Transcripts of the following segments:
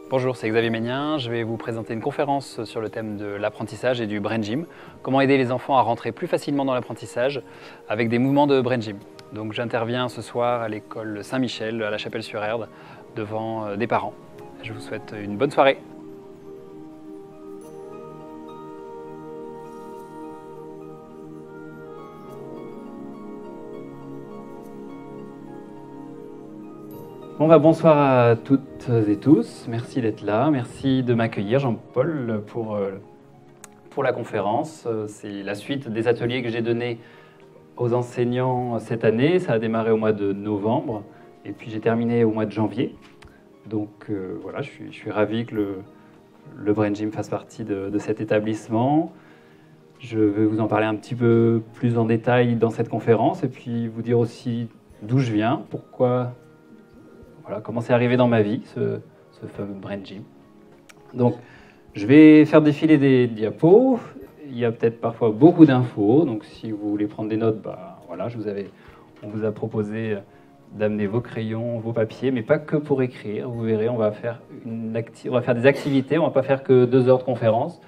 Bonjour, c'est Xavier Ménien. Je vais vous présenter une conférence sur le thème de l'apprentissage et du brain gym. Comment aider les enfants à rentrer plus facilement dans l'apprentissage avec des mouvements de brain gym. Donc j'interviens ce soir à l'école Saint-Michel, à la Chapelle-sur-Erdre, devant des parents. Je vous souhaite une bonne soirée. Bonsoir à toutes et tous. Merci d'être là. Merci de m'accueillir, Jean-Paul, pour la conférence. C'est la suite des ateliers que j'ai donnés aux enseignants cette année. Ça a démarré au mois de novembre et puis j'ai terminé au mois de janvier. Donc voilà, je suis ravi que le Brain Gym fasse partie de cet établissement. Je vais vous en parler un petit peu plus en détail dans cette conférence et puis vous dire aussi d'où je viens, comment c'est arrivé dans ma vie, ce fameux Brain Gym. Donc, je vais faire défiler des diapos. Il y a peut-être parfois beaucoup d'infos. Donc, si vous voulez prendre des notes, voilà, on vous a proposé d'amener vos crayons, vos papiers, mais pas que pour écrire. Vous verrez, on va faire des activités. On ne va pas faire que 2 heures de conférence.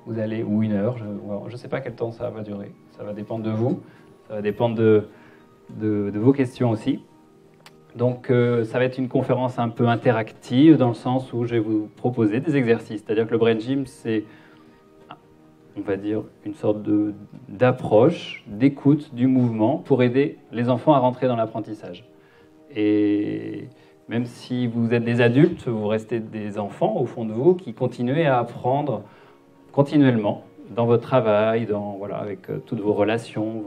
Ou 1 heure. Je ne sais pas quel temps ça va durer. Ça va dépendre de vous. Ça va dépendre de vos questions aussi. Donc ça va être une conférence un peu interactive dans le sens où je vais vous proposer des exercices. C'est-à-dire que le Brain Gym, c'est, on va dire, une sorte d'approche, d'écoute du mouvement pour aider les enfants à rentrer dans l'apprentissage. Et même si vous êtes des adultes, vous restez des enfants au fond de vous qui continuez à apprendre continuellement dans votre travail, avec toutes vos relations,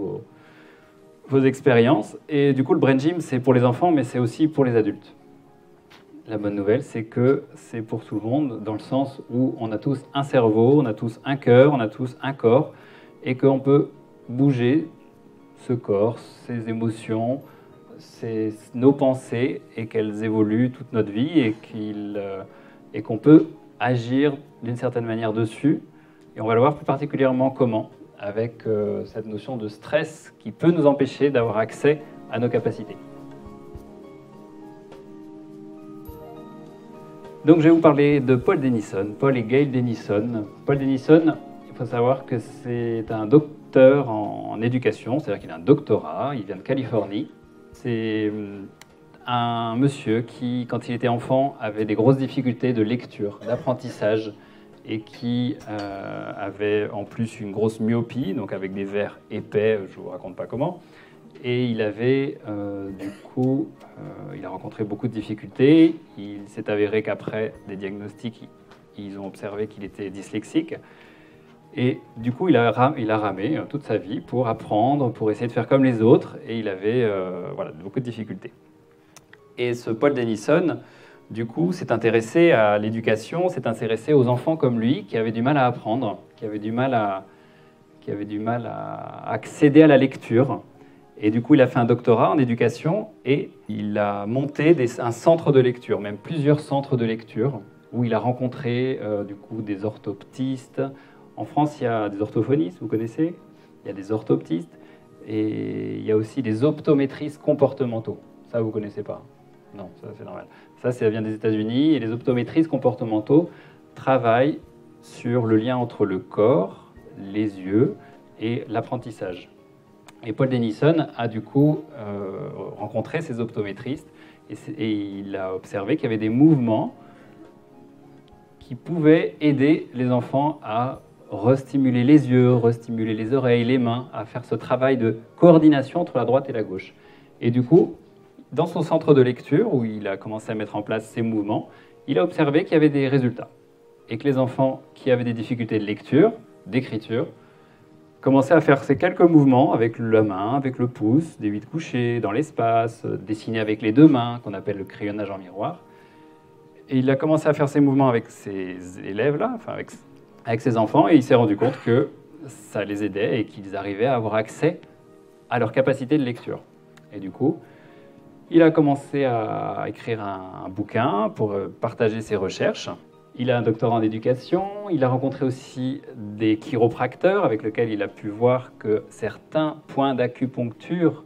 vos expériences. Et du coup, le Brain Gym, c'est pour les enfants, mais c'est aussi pour les adultes. La bonne nouvelle, c'est que c'est pour tout le monde, dans le sens où on a tous un cerveau, on a tous un cœur, on a tous un corps, et qu'on peut bouger ce corps, ses émotions, nos pensées, et qu'elles évoluent toute notre vie, et qu'on peut agir d'une certaine manière dessus. Et on va le voir plus particulièrement comment, avec cette notion de stress qui peut nous empêcher d'avoir accès à nos capacités. Donc je vais vous parler de Paul Denison, Paul et Gail Denison. Paul Denison, il faut savoir que c'est un docteur en éducation, c'est-à-dire qu'il a un doctorat, il vient de Californie. C'est un monsieur qui, quand il était enfant, avait des grosses difficultés de lecture, d'apprentissage, et qui avait en plus une grosse myopie, donc avec des verres épais, je ne vous raconte pas comment. Et il avait, il a rencontré beaucoup de difficultés. Il s'est avéré qu'après des diagnostics, ils ont observé qu'il était dyslexique. Et du coup, il a ramé toute sa vie pour apprendre, pour essayer de faire comme les autres. Et il avait beaucoup de difficultés. Et ce Paul Denison, du coup, s'est intéressé à l'éducation, s'est intéressé aux enfants comme lui, qui avaient du mal à apprendre, qui avaient du mal à accéder à la lecture. Et du coup, il a fait un doctorat en éducation et il a monté un centre de lecture, même plusieurs centres de lecture, où il a rencontré des orthoptistes. En France, il y a des orthophonistes, vous connaissez? Il y a des orthoptistes et il y a aussi des optométristes comportementaux. Ça, vous ne connaissez pas? Non, ça c'est normal. Ça vient des États-Unis et les optométristes comportementaux travaillent sur le lien entre le corps, les yeux et l'apprentissage. Et Paul Denison a du coup rencontré ces optométristes et il a observé qu'il y avait des mouvements qui pouvaient aider les enfants à restimuler les yeux, restimuler les oreilles, les mains, à faire ce travail de coordination entre la droite et la gauche. Et du coup, dans son centre de lecture, où il a commencé à mettre en place ces mouvements, il a observé qu'il y avait des résultats. Et que les enfants qui avaient des difficultés de lecture, d'écriture, commençaient à faire ces quelques mouvements avec la main, avec le pouce, des 8 couchés, dans l'espace, dessiner avec les 2 mains, qu'on appelle le crayonnage en miroir. Et il a commencé à faire ces mouvements avec ces élèves-là, avec ses enfants, et il s'est rendu compte que ça les aidait et qu'ils arrivaient à avoir accès à leur capacité de lecture. Et du coup, il a commencé à écrire un bouquin pour partager ses recherches. Il a un doctorat en éducation. Il a rencontré aussi des chiropracteurs avec lesquels il a pu voir que certains points d'acupuncture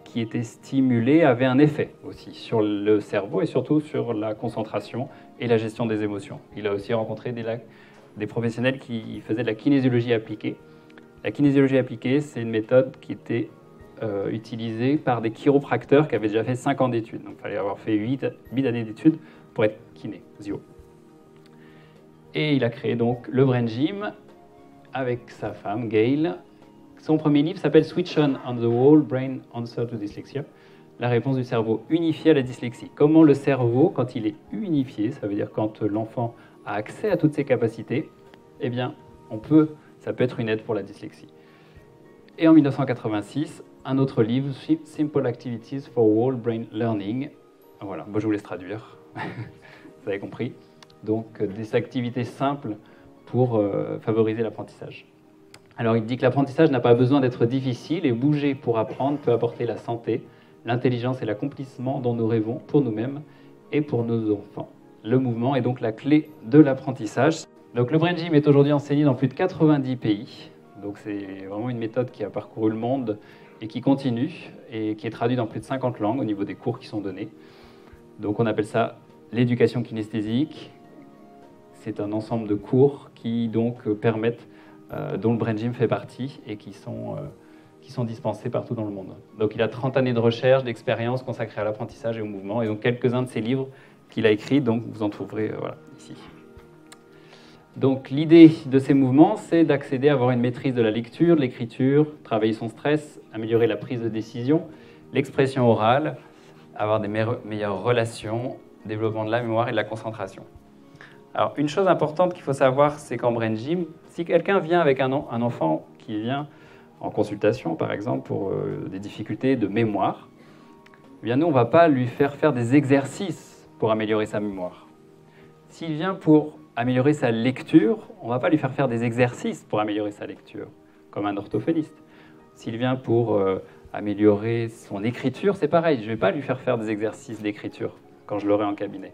qui étaient stimulés avaient un effet aussi sur le cerveau et surtout sur la concentration et la gestion des émotions. Il a aussi rencontré des professionnels qui faisaient de la kinésiologie appliquée. La kinésiologie appliquée, c'est une méthode qui était utilisée par des chiropracteurs qui avaient déjà fait 5 ans d'études. Donc il fallait avoir fait 8 années d'études pour être kinésio. Et il a créé donc le Brain Gym avec sa femme, Gail. Son premier livre s'appelle Switch on the Whole Brain Answer to Dyslexia, la réponse du cerveau unifié à la dyslexie. Comment le cerveau, quand il est unifié, ça veut dire quand l'enfant a accès à toutes ses capacités, eh bien, ça peut être une aide pour la dyslexie. Et en 1986, un autre livre, Simple Activities for Whole Brain Learning. Voilà, moi je vous laisse traduire, vous avez compris. Donc, des activités simples pour favoriser l'apprentissage. Alors, il dit que l'apprentissage n'a pas besoin d'être difficile et bouger pour apprendre peut apporter la santé, l'intelligence et l'accomplissement dont nous rêvons pour nous-mêmes et pour nos enfants. Le mouvement est donc la clé de l'apprentissage. Donc, le Brain Gym est aujourd'hui enseigné dans plus de 90 pays. Donc, c'est vraiment une méthode qui a parcouru le monde et qui continue et qui est traduite dans plus de 50 langues au niveau des cours qui sont donnés. Donc, on appelle ça l'éducation kinesthésique. C'est un ensemble de cours qui donc permettent, dont le Brain Gym fait partie et qui sont dispensés partout dans le monde. Donc il a 30 années de recherche, d'expérience consacrée à l'apprentissage et au mouvement, et donc quelques-uns de ses livres qu'il a écrits, donc vous en trouverez voilà, ici. Donc l'idée de ces mouvements, c'est d'accéder à avoir une maîtrise de la lecture, de l'écriture, travailler son stress, améliorer la prise de décision, l'expression orale, avoir des meilleures relations, développement de la mémoire et de la concentration. Alors, une chose importante qu'il faut savoir, c'est qu'en Brain Gym, si quelqu'un vient avec un enfant qui vient en consultation, par exemple, pour des difficultés de mémoire, eh bien nous, on ne va pas lui faire des exercices pour améliorer sa mémoire. S'il vient pour améliorer sa lecture, on ne va pas lui faire des exercices pour améliorer sa lecture, comme un orthophoniste. S'il vient pour améliorer son écriture, c'est pareil, je ne vais pas lui faire des exercices d'écriture quand je l'aurai en cabinet.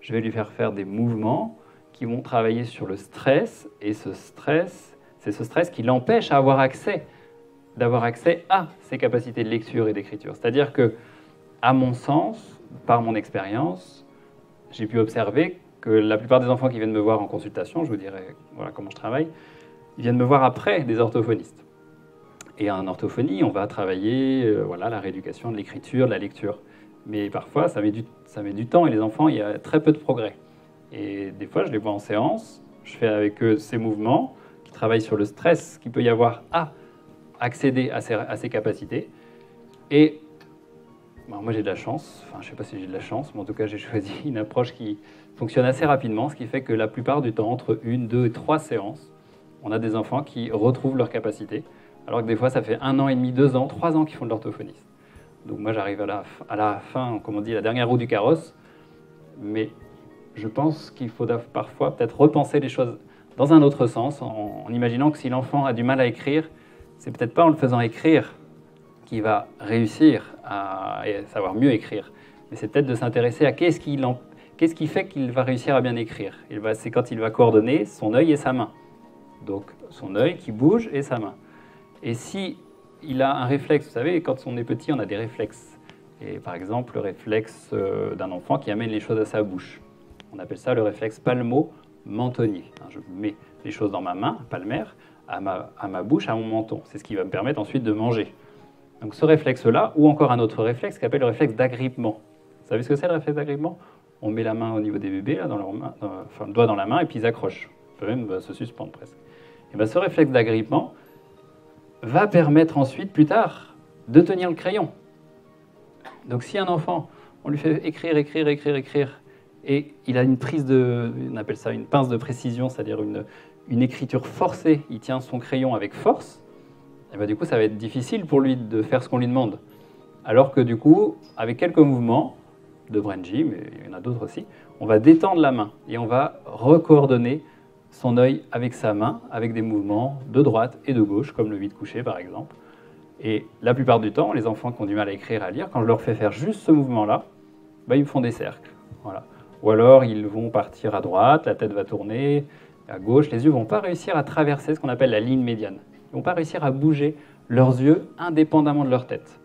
Je vais lui faire des mouvements qui vont travailler sur le stress, et c'est ce stress qui l'empêche d'avoir accès à ses capacités de lecture et d'écriture. C'est-à-dire que, à mon sens, par mon expérience, j'ai pu observer que la plupart des enfants qui viennent me voir en consultation, je vous dirai voilà comment je travaille, ils viennent me voir après des orthophonistes. Et en orthophonie, on va travailler la rééducation de l'écriture, de la lecture. Mais parfois, ça met du temps et les enfants, il y a très peu de progrès. Et des fois, je les vois en séance, je fais avec eux ces mouvements qui travaillent sur le stress qu'il peut y avoir à accéder à ces capacités. Et moi, j'ai de la chance, je ne sais pas si j'ai de la chance, mais en tout cas, j'ai choisi une approche qui fonctionne assez rapidement, ce qui fait que la plupart du temps, entre 1, 2 et 3 séances, on a des enfants qui retrouvent leurs capacités, alors que des fois, ça fait 1 an et demi, 2 ans, 3 ans qu'ils font de l'orthophoniste. Donc moi, j'arrive à la fin, comme on dit, la dernière roue du carrosse. Mais je pense qu'il faut parfois peut-être repenser les choses dans un autre sens, en imaginant que si l'enfant a du mal à écrire, c'est peut-être pas en le faisant écrire qu'il va réussir à savoir mieux écrire. Mais c'est peut-être de s'intéresser à qu'est-ce qui fait qu'il va réussir à bien écrire. C'est quand il va coordonner son œil et sa main. Donc son œil qui bouge et sa main. Et si il a un réflexe, vous savez, quand on est petit, on a des réflexes. Et par exemple, le réflexe d'un enfant qui amène les choses à sa bouche. On appelle ça le réflexe palmo-mentonnier. Je mets les choses dans ma main, palmaire, à ma bouche, à mon menton. C'est ce qui va me permettre ensuite de manger. Donc ce réflexe-là, ou encore un autre réflexe qui s'appelle le réflexe d'agrippement. Vous savez ce que c'est le réflexe d'agrippement? On met la main au niveau des bébés, là, le doigt dans la main, et puis ils accrochent. On peut même se suspendre presque. Et bien, ce réflexe d'agrippement va permettre ensuite, plus tard, de tenir le crayon. Donc si un enfant, on lui fait écrire, et il a on appelle ça une pince de précision, c'est-à-dire une écriture forcée, il tient son crayon avec force, et bien du coup ça va être difficile pour lui de faire ce qu'on lui demande. Alors que du coup, avec quelques mouvements de Brain Gym, et il y en a d'autres aussi, on va détendre la main, et on va recoordonner son œil avec sa main, avec des mouvements de droite et de gauche, comme le vide couché par exemple. Et la plupart du temps, les enfants qui ont du mal à écrire, à lire, quand je leur fais faire juste ce mouvement-là, ils me font des cercles. Voilà. Ou alors ils vont partir à droite, la tête va tourner, à gauche, les yeux ne vont pas réussir à traverser ce qu'on appelle la ligne médiane. Ils ne vont pas réussir à bouger leurs yeux indépendamment de leur tête.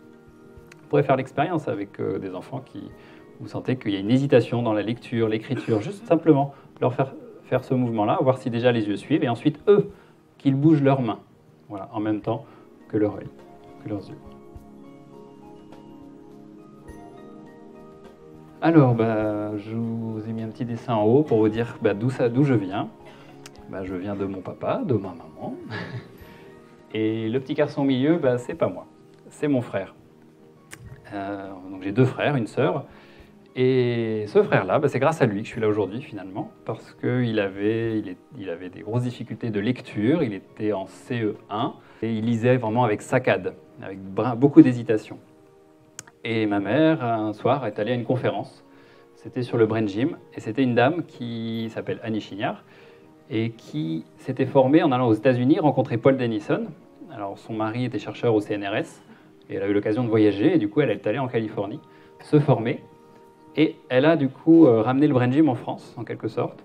pourrez faire l'expérience avec des enfants qui vous sentez qu'il y a une hésitation dans la lecture, l'écriture, juste simplement leur faire ce mouvement-là, voir si déjà les yeux suivent, et ensuite eux, qu'ils bougent leurs mains, voilà, en même temps que leur œil, que leurs yeux. Alors, je vous ai mis un petit dessin en haut pour vous dire d'où je viens. Je viens de mon papa, de ma maman. Et le petit garçon au milieu, c'est pas moi, c'est mon frère. Donc j'ai 2 frères, une sœur. Et ce frère-là, c'est grâce à lui que je suis là aujourd'hui finalement, parce qu'il avait des grosses difficultés de lecture, il était en CE1, et il lisait vraiment avec saccade, avec beaucoup d'hésitation. Et ma mère, un soir, est allée à une conférence, c'était sur le Brain Gym, et c'était une dame qui s'appelle Annie Chignard, et qui s'était formée en allant aux États-Unis rencontrer Paul Denison. Alors son mari était chercheur au CNRS, et elle a eu l'occasion de voyager, et du coup elle est allée en Californie se former. Et elle a du coup ramené le Brain Gym en France, en quelque sorte.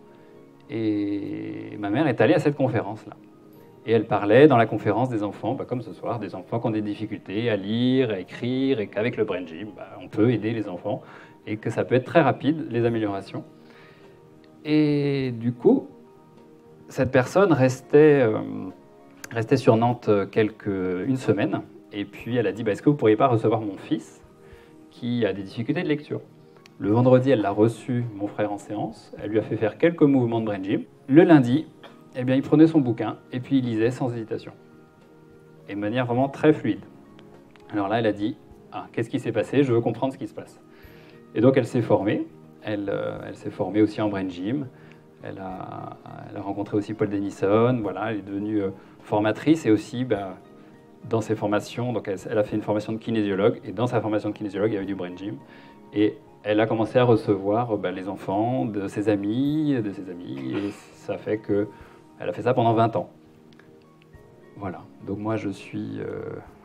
Et ma mère est allée à cette conférence-là. Et elle parlait dans la conférence des enfants, comme ce soir, des enfants qui ont des difficultés à lire, à écrire, et qu'avec le Brain Gym, on peut aider les enfants, et que ça peut être très rapide, les améliorations. Et du coup, cette personne restait sur Nantes une semaine, et puis elle a dit, est-ce que vous ne pourriez pas recevoir mon fils, qui a des difficultés de lecture? Le vendredi, elle l'a reçu, mon frère, en séance. Elle lui a fait faire quelques mouvements de Brain Gym. Le lundi, il prenait son bouquin et puis il lisait sans hésitation. Et de manière vraiment très fluide. Alors là, elle a dit, qu'est-ce qui s'est passé? Je veux comprendre ce qui se passe. Et donc, elle s'est formée. Elle s'est formée aussi en Brain Gym. Elle a rencontré aussi Paul Denison. Voilà, elle est devenue formatrice et aussi, dans ses formations, donc elle a fait une formation de kinésiologue. Et dans sa formation de kinésiologue, il y avait du Brain Gym. Et elle a commencé à recevoir les enfants de ses amis, et ça fait qu'elle a fait ça pendant 20 ans. Voilà, donc moi je suis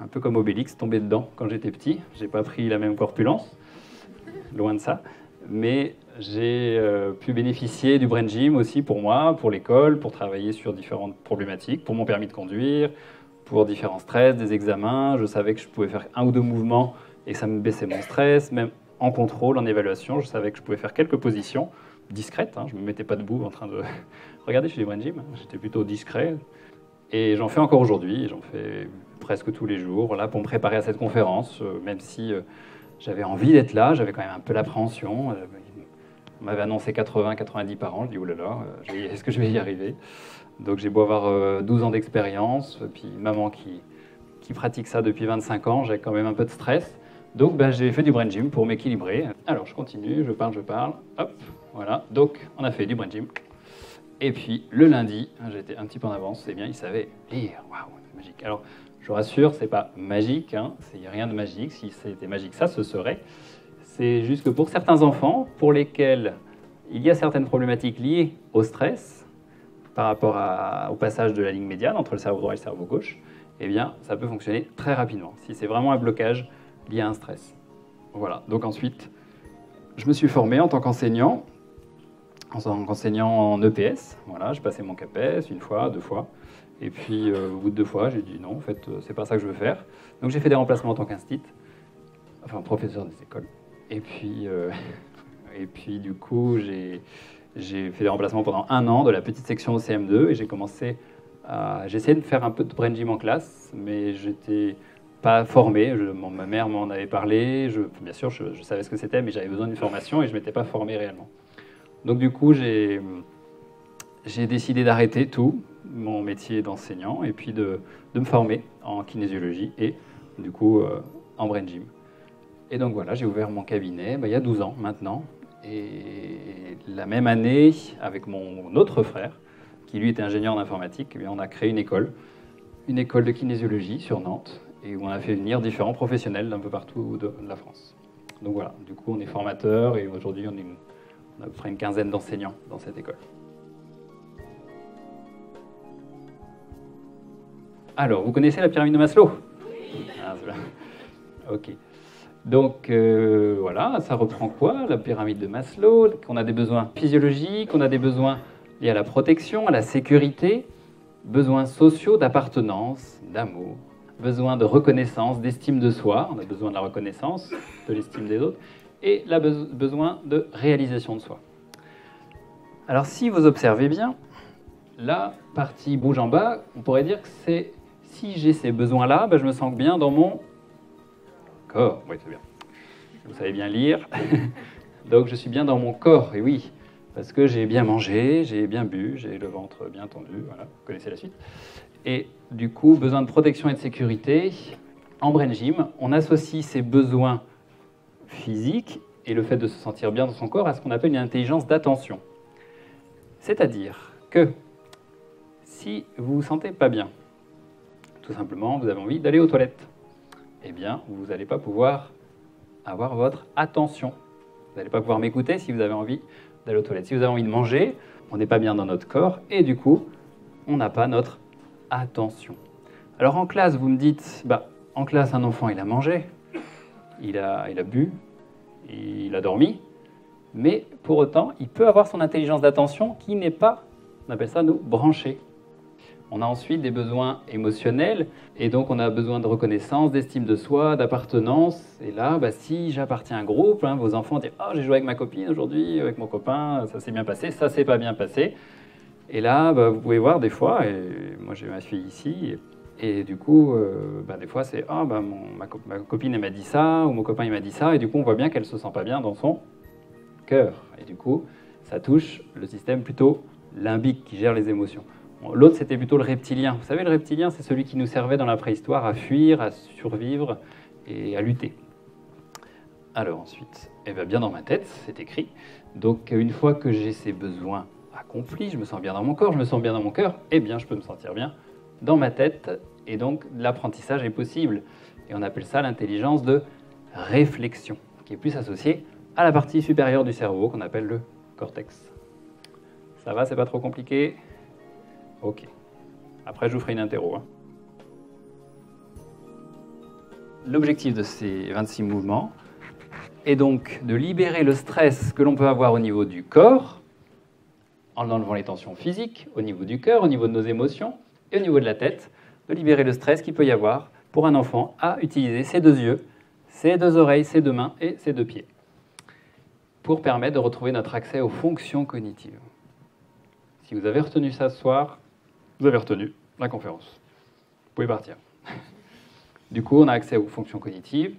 un peu comme Obélix, tombé dedans quand j'étais petit. J'ai pas pris la même corpulence, loin de ça, mais j'ai pu bénéficier du Brain Gym aussi pour moi, pour l'école, pour travailler sur différentes problématiques, pour mon permis de conduire, pour différents stress, des examens. Je savais que je pouvais faire 1 ou 2 mouvements et ça me baissait mon stress, même en contrôle, en évaluation, je savais que je pouvais faire quelques positions discrètes. Je ne me mettais pas debout en train de regarder chez les Brain Gym. J'étais plutôt discret. Et j'en fais encore aujourd'hui. J'en fais presque tous les jours là, pour me préparer à cette conférence. Même si j'avais envie d'être là, j'avais quand même un peu l'appréhension. On m'avait annoncé 80-90 par an. Je dis, oh là là, est-ce que je vais y arriver? Donc j'ai beau avoir 12 ans d'expérience, puis maman qui pratique ça depuis 25 ans, j'ai quand même un peu de stress. Donc j'ai fait du Brain Gym pour m'équilibrer. Alors je continue, je parle, hop, voilà. Donc on a fait du Brain Gym. Et puis le lundi, j'étais un petit peu en avance, c'est bien, il savait lire, waouh, c'est magique. Alors je vous rassure, c'est pas magique, il n'y a rien de magique, si c'était magique ça se serait. C'est juste que pour certains enfants, pour lesquels il y a certaines problématiques liées au stress, par rapport au passage de la ligne médiane entre le cerveau droit et le cerveau gauche, eh bien ça peut fonctionner très rapidement, si c'est vraiment un blocage lié à un stress. Voilà, donc ensuite, je me suis formé en tant qu'enseignant, en EPS. Voilà, j'ai passé mon CAPES 1 fois, 2 fois. Et puis, au bout de 2 fois, j'ai dit non, en fait, c'est pas ça que je veux faire. Donc, j'ai fait des remplacements en tant qu'instit, enfin, professeur des écoles. Et puis du coup, j'ai fait des remplacements pendant 1 an de la petite section au CM2 et j'ai essayé de faire un peu de Brain Gym en classe, mais j'étais pas formé. Ma mère m'en avait parlé, bien sûr, je savais ce que c'était, mais j'avais besoin d'une formation et je ne m'étais pas formé réellement. Donc du coup, j'ai décidé d'arrêter tout, mon métier d'enseignant, et puis de me former en kinésiologie et du coup en Brain Gym. Et donc voilà, j'ai ouvert mon cabinet il y a 12 ans maintenant. Et la même année, avec mon autre frère, qui lui était ingénieur en informatique, on a créé une école de kinésiologie sur Nantes, et où on a fait venir différents professionnels d'un peu partout de la France. Donc voilà, du coup on est formateur, et aujourd'hui on a à peu près une quinzaine d'enseignants dans cette école. Alors, vous connaissez la pyramide de Maslow? Oui. Ok. Donc voilà, ça reprend quoi? La pyramide de Maslow, qu'on a des besoins physiologiques, on a des besoins liés à la protection, à la sécurité, besoins sociaux d'appartenance, d'amour, besoin de reconnaissance, d'estime de soi, on a besoin de la reconnaissance, de l'estime des autres, et besoin de réalisation de soi. Alors si vous observez bien, la partie rouge en bas, on pourrait dire que c'est si j'ai ces besoins-là, ben je me sens bien dans mon corps. Oui, c'est bien. Vous savez bien lire. Donc je suis bien dans mon corps, et oui, parce que j'ai bien mangé, j'ai bien bu, j'ai le ventre bien tendu, voilà, vous connaissez la suite. Et du coup, besoin de protection et de sécurité. En Brain Gym, on associe ces besoins physiques et le fait de se sentir bien dans son corps à ce qu'on appelle une intelligence d'attention. C'est-à-dire que si vous vous sentez pas bien, tout simplement, vous avez envie d'aller aux toilettes, eh bien, vous n'allez pas pouvoir avoir votre attention. Vous n'allez pas pouvoir m'écouter si vous avez envie d'aller aux toilettes. Si vous avez envie de manger, on n'est pas bien dans notre corps et du coup, on n'a pas notre attention. Alors en classe, vous me dites, en classe, un enfant, il a mangé, il a bu, il a dormi, mais pour autant, il peut avoir son intelligence d'attention qui n'est pas, on appelle ça, nous, branchée. On a ensuite des besoins émotionnels, et donc on a besoin de reconnaissance, d'estime de soi, d'appartenance. Et là, si j'appartiens à un groupe, vos enfants disent « Ah, j'ai joué avec ma copine aujourd'hui, avec mon copain, ça s'est bien passé, ça s'est pas bien passé ». Et là, vous pouvez voir des fois, et moi j'ai ma fille ici, et du coup, des fois c'est « Ah, ma copine elle m'a dit ça, ou mon copain il m'a dit ça », et du coup on voit bien qu'elle se sent pas bien dans son cœur. Et du coup, ça touche le système plutôt limbique qui gère les émotions. L'autre, c'était plutôt le reptilien. Vous savez, le reptilien, c'est celui qui nous servait dans la préhistoire à fuir, à survivre et à lutter. Alors ensuite, bien dans ma tête, c'est écrit. Donc une fois que j'ai ces besoins accomplis, je me sens bien dans mon corps, je me sens bien dans mon cœur, eh bien je peux me sentir bien dans ma tête. Et donc l'apprentissage est possible. Et on appelle ça l'intelligence de réflexion, qui est plus associée à la partie supérieure du cerveau qu'on appelle le cortex. Ça va, c'est pas trop compliqué ? Ok. Après, je vous ferai une interro. L'objectif de ces 26 mouvements est donc de libérer le stress que l'on peut avoir au niveau du corps, en enlevant les tensions physiques, au niveau du cœur, au niveau de nos émotions, et au niveau de la tête, de libérer le stress qu'il peut y avoir pour un enfant à utiliser ses deux yeux, ses deux oreilles, ses deux mains et ses deux pieds, pour permettre de retrouver notre accès aux fonctions cognitives. Si vous avez retenu ça ce soir, vous avez retenu la conférence. Vous pouvez partir. Du coup, on a accès aux fonctions cognitives.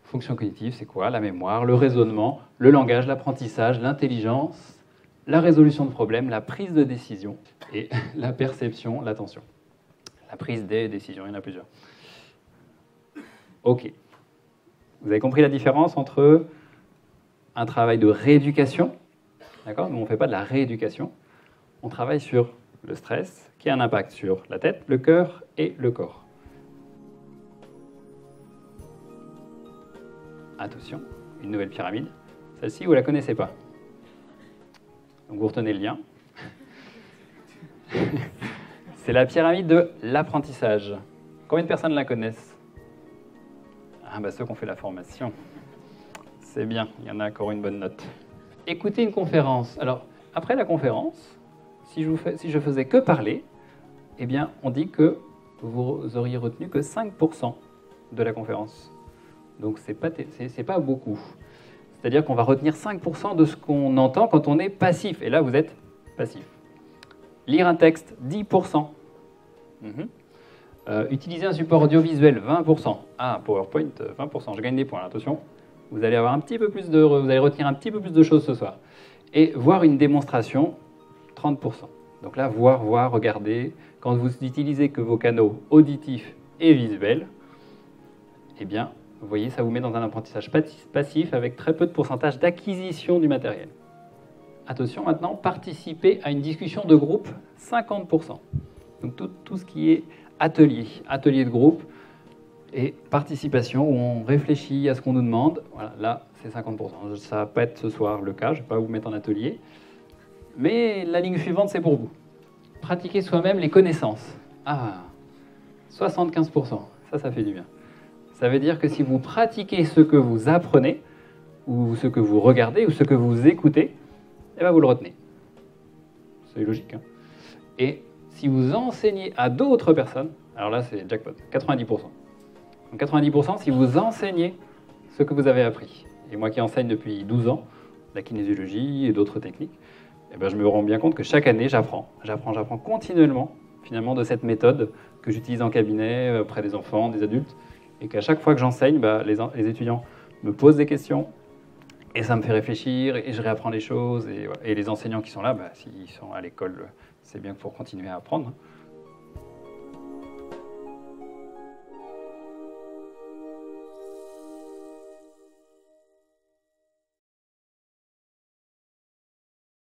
Fonctions cognitives, c'est quoi? La mémoire, le raisonnement, le langage, l'apprentissage, l'intelligence, la résolution de problèmes, la prise de décision et la perception, l'attention. La prise des décisions, il y en a plusieurs. Ok. Vous avez compris la différence entre un travail de rééducation, d'accord? Nous, on ne fait pas de la rééducation. On travaille sur le stress, qui a un impact sur la tête, le cœur et le corps. Attention, une nouvelle pyramide. Celle-ci, vous ne la connaissez pas. Donc vous retenez le lien. C'est la pyramide de l'apprentissage. Combien de personnes la connaissent? Ceux qui ont fait la formation. C'est bien, il y en a encore une bonne note. Écoutez une conférence. Alors, après la conférence, si je faisais que parler, eh bien, on dit que vous auriez retenu que 5% de la conférence. Donc, c'est pas beaucoup. C'est-à-dire qu'on va retenir 5% de ce qu'on entend quand on est passif. Et là, vous êtes passif. Lire un texte, 10%. Utiliser un support audiovisuel, 20%. PowerPoint, 20%. Je gagne des points, là, attention. Vous allez avoir vous allez retenir un petit peu plus de choses ce soir. Et voir une démonstration, 30%. Donc là, voir, regarder. Quand vous n'utilisez que vos canaux auditifs et visuels, eh bien, vous voyez, ça vous met dans un apprentissage passif avec très peu de pourcentage d'acquisition du matériel. Attention, maintenant, participer à une discussion de groupe, 50%. Donc tout ce qui est atelier de groupe et participation, où on réfléchit à ce qu'on nous demande, voilà, là, c'est 50%. Ça ne va pas être ce soir le cas, je ne vais pas vous mettre en atelier. Mais la ligne suivante, c'est pour vous. Pratiquer soi-même les connaissances. 75%. Ça fait du bien. Ça veut dire que si vous pratiquez ce que vous apprenez, ou ce que vous regardez, ou ce que vous écoutez, vous le retenez. C'est logique. Et si vous enseignez à d'autres personnes, alors là, c'est jackpot, 90%. Donc 90% si vous enseignez ce que vous avez appris. Et moi qui enseigne depuis 12 ans, la kinésiologie et d'autres techniques, eh ben, je me rends bien compte que chaque année, j'apprends continuellement, finalement, de cette méthode que j'utilise en cabinet, auprès des enfants, des adultes, et qu'à chaque fois que j'enseigne, bah, les étudiants me posent des questions, et ça me fait réfléchir, et je réapprends des choses, et, voilà. Et les enseignants qui sont là, bah, s'ils sont à l'école, c'est bien pour continuer à apprendre.